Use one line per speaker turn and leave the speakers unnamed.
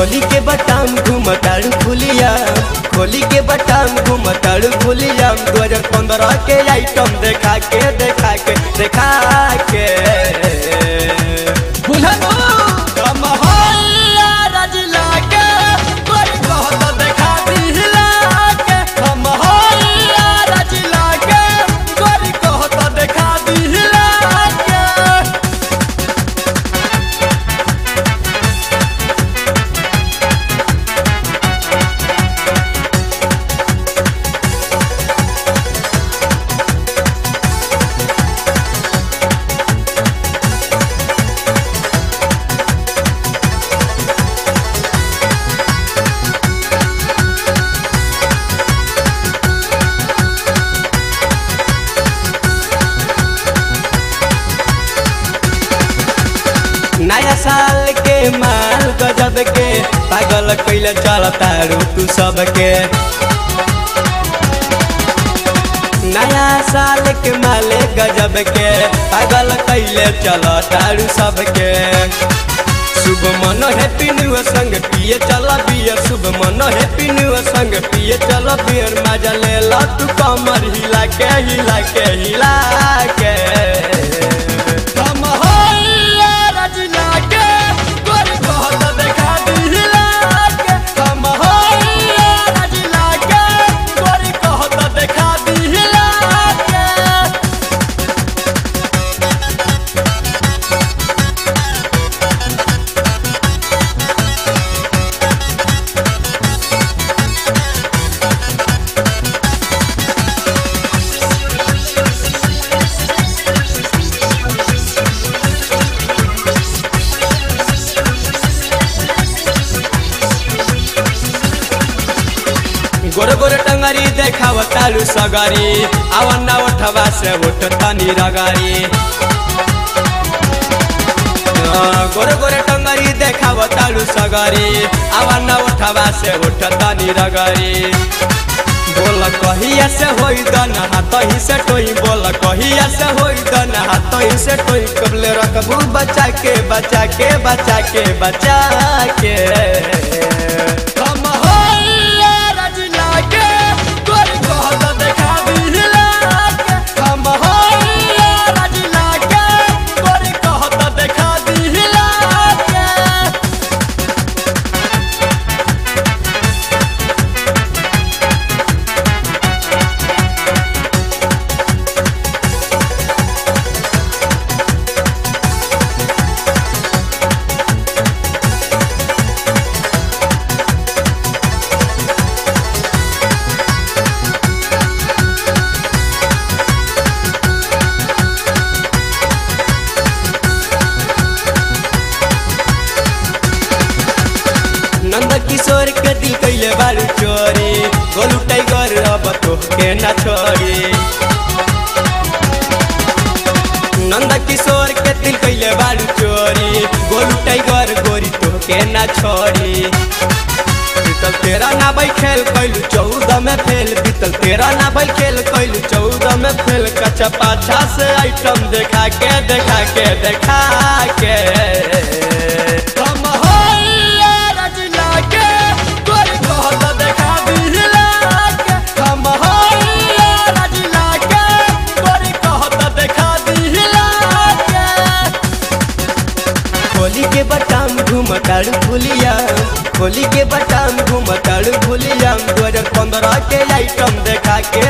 खोली के बटाम घूमताड़ू फुलिया, खोली के बटाम घूमताड़ू फुलिया। 2015 के आइटम देखा के नया साल के माल गजब के पागल कैले चलतारू तू सबके। नया साल के माले गजब के पागल कैले चलतारू सबके। शुभ मनो हैप्पी न्यू संग पिए चला बियर, शुभ मनो हैप्पी न्यू संग पिए चला बियर। मजा ले ला तू कमर हिला के गोरे गोरे टंगरी देखावतालू सगारी, आवना उठवा से उठ तनी रगारी। गोरे गोरे टंगरी देखावतालू सगारी, आवना उठवा से उठ तनी रगारी। बोल कहिया से होई दन हाथ ही से टोई, बोल कहिया से होई दन हाथ ही से टोई। कबले रखबू बचा के नंद किशोर के दिल कैले बारू चोरी, गोलू टाइगर अब तो के ना छोड़ी। नंद किशोर के दिल कैले बारू चोरी, गोलू टाइगर गोरी तो के ना छोड़ी। बीतल तेरा ना भाई खेल कैलू 14 में फेल, बीतल तेरा ना भाई खेल कैलू 14 में फेल। कच्चा पाछा से आइटम देखा के खोली के बटाम घूमताड़ू फुलिया, खोली के बटाम घूमताड़ू फुलिया। 2015 के आइटम देखा के